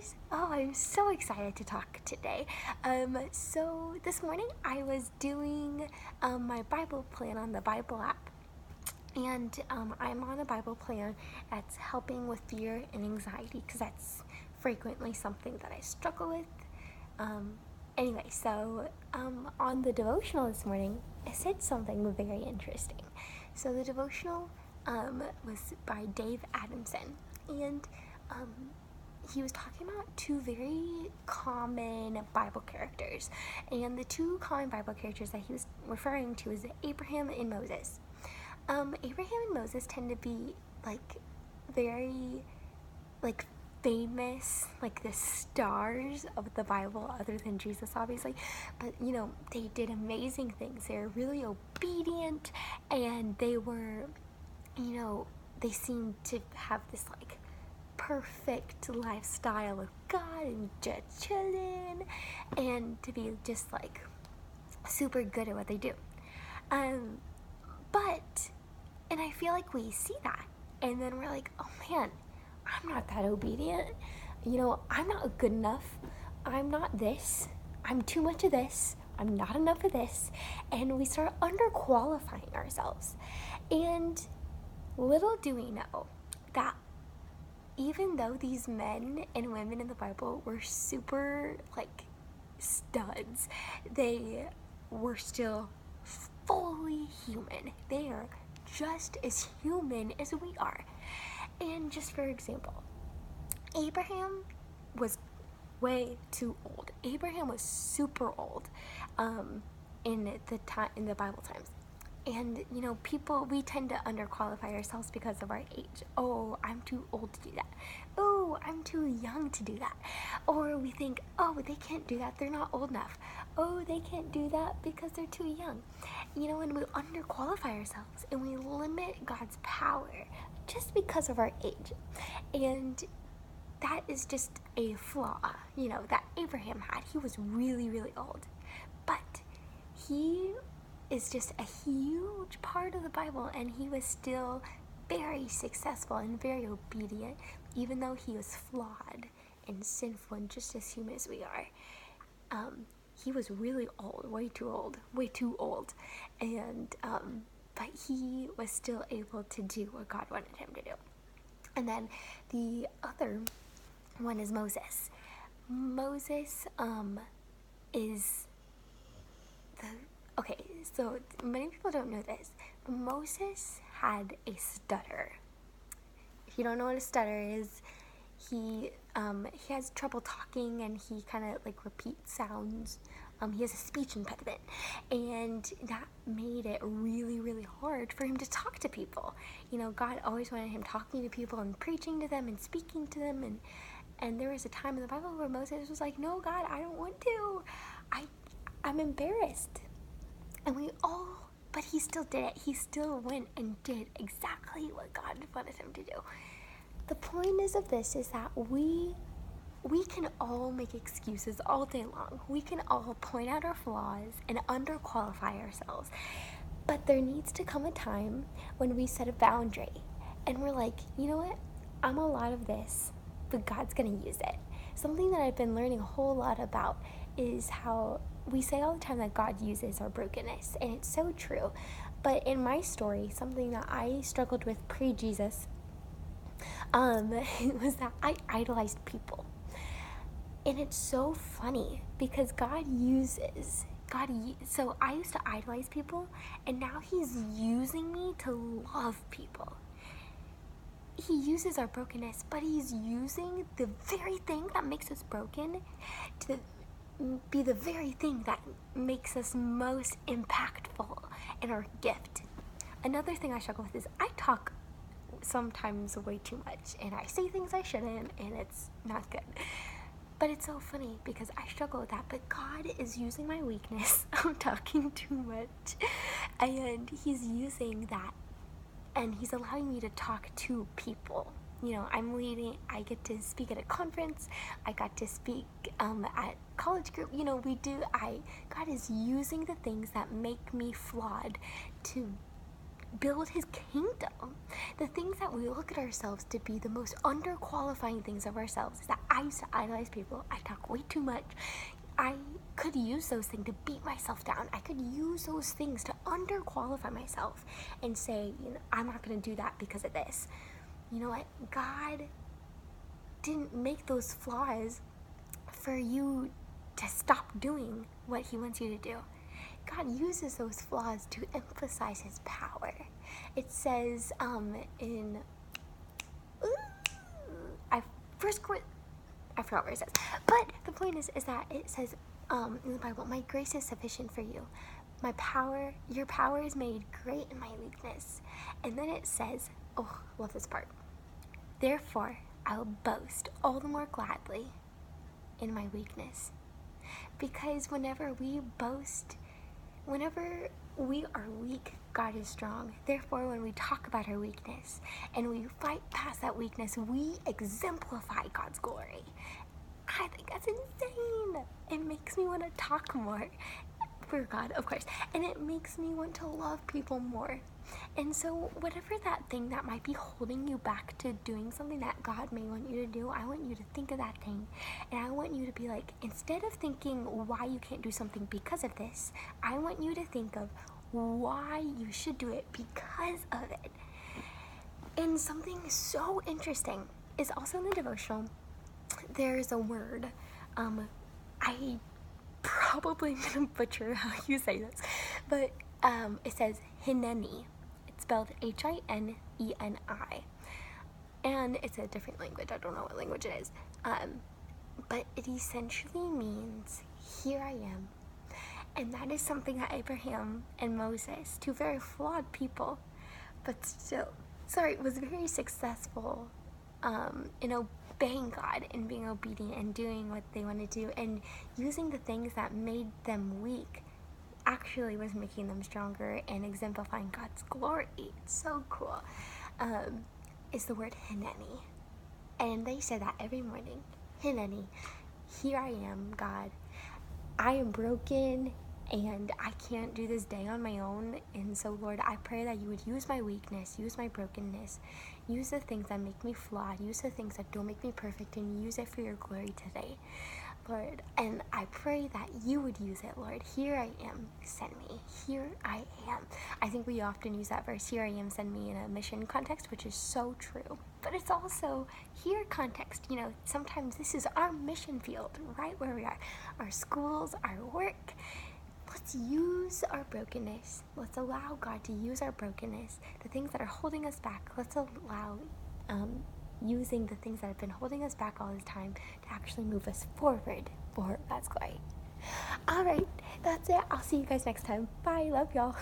guys. Oh, I'm so excited to talk today. So this morning I was doing my Bible plan on the Bible app, and I'm on a Bible plan that's helping with fear and anxiety because that's frequently something that I struggle with. Um, on the devotional this morning, I said something very interesting. So the devotional was by Dave Adamson, and um, he was talking about two very common Bible characters. And the two common Bible characters that he was referring to is Abraham and Moses. Abraham and Moses tend to be like very like famous, like the stars of the Bible, other than Jesus, obviously. But they did amazing things. They were really obedient, and they seemed to have this like perfect lifestyle with God and just chilling, and to be just like super good at what they do. Um, but and I feel like we see that, and then we're like, oh man, I'm not that obedient. I'm not good enough. I'm not this. I'm too much of this. I'm not enough of this. And we start underqualifying ourselves. And little do we know that even though these men and women in the Bible were super like studs, they were still fully human. They are just as human as we are. And just for example, Abraham was way too old. Abraham was super old in the Bible times. And people, we tend to underqualify ourselves because of our age. Oh, I'm too old to do that. Oh, I'm too young to do that. Or we think, oh, they can't do that, they're not old enough. Oh, they can't do that because they're too young. And we underqualify ourselves, and we limit God's power just because of our age. And that is just a flaw, that Abraham had. He was really, really old. But he is just a huge part of the Bible, and he was still very successful and very obedient, even though he was flawed and sinful and just as human as we are. He was really old, way too old, and but he was still able to do what God wanted him to do. And then the other one is Moses. Moses is the okay, so many people don't know this, but Moses had a stutter. If you don't know what a stutter is, he has trouble talking, and he kind of like repeats sounds. He has a speech impediment, and that made it really, really hard for him to talk to people. God always wanted him talking to people and preaching to them and speaking to them, and there was a time in the Bible where Moses was like, no, God, I don't want to. I'm embarrassed. But he still did it. He still went and did exactly what God wanted him to do. The point is that we can all make excuses all day long. We can all point out our flaws and underqualify ourselves. But there needs to come a time when we set a boundary and we're like, you know what? I'm a lot of this, but God's going to use it. Something that I've been learning a whole lot about is how we say all the time that God uses our brokenness, and it's so true. But in my story, something that I struggled with pre-Jesus was that I idolized people. And it's so funny because so I used to idolize people, and now he's using me to love people. He uses our brokenness, but he's using the very thing that makes us broken to be the very thing that makes us most impactful in our gift. Another thing I struggle with is I talk sometimes way too much, and I say things I shouldn't, and it's not good. But it's so funny because I struggle with that, but God is using my weakness of talking too much, and he's using that, and he's allowing me to talk to people. I'm leading, I get to speak at a conference, I got to speak at college group, God is using the things that make me flawed to build his kingdom. The things that we look at ourselves to be the most underqualifying things of ourselves is that I used to idolize people. I talk way too much. I could use those things to beat myself down. I could use those things to underqualify myself and say, I'm not going to do that because of this. You know what? God didn't make those flaws for you to stop doing what he wants you to do. God uses those flaws to emphasize his power. It says in I forgot where it says, but the point is that it says in the Bible, my grace is sufficient for you. Your power is made great in my weakness. And then it says, oh, love this part. Therefore, I will boast all the more gladly in my weakness. Because whenever we boast, whenever we are weak, God is strong. Therefore, when we talk about our weakness and we fight past that weakness, we exemplify God's glory. I think that's insane. It makes me want to talk more for God, of course, and it makes me want to love people more. And so whatever that thing that might be holding you back to doing something that God may want you to do, I want you to think of that thing, and I want you to be like, instead of thinking why you can't do something because of this, I want you to think of why you should do it because of it. And something so interesting is also in the devotional, there's a word, I probably gonna butcher how you say this, but it says hineni. It's spelled Hineni, and it's a different language. I don't know what language it is, but it essentially means here I am. And that is something that Abraham and Moses, two very flawed people, but still, was very successful in obeying God and being obedient and doing what they wanted to do, and using the things that made them weak actually was making them stronger and exemplifying God's glory. It's so cool. Is the word hineni. And they say that every morning. Hineni. Here I am, God. I am broken and I can't do this day on my own. And so, Lord, I pray that you would use my weakness, use my brokenness, use the things that make me flawed, use the things that don't make me perfect, and use it for your glory today, Lord. And I pray that you would use it, Lord. Here I am, send me. Here I am. I think we often use that verse, here I am, send me, in a mission context, which is so true. But it's also here context. Sometimes this is our mission field, right where we are. Our schools, our work. Let's use our brokenness. Let's allow God to use our brokenness, the things that are holding us back. Let's allow using the things that have been holding us back all this time to actually move us forward for God's glory. All right, that's it. I'll see you guys next time. Bye. Love y'all.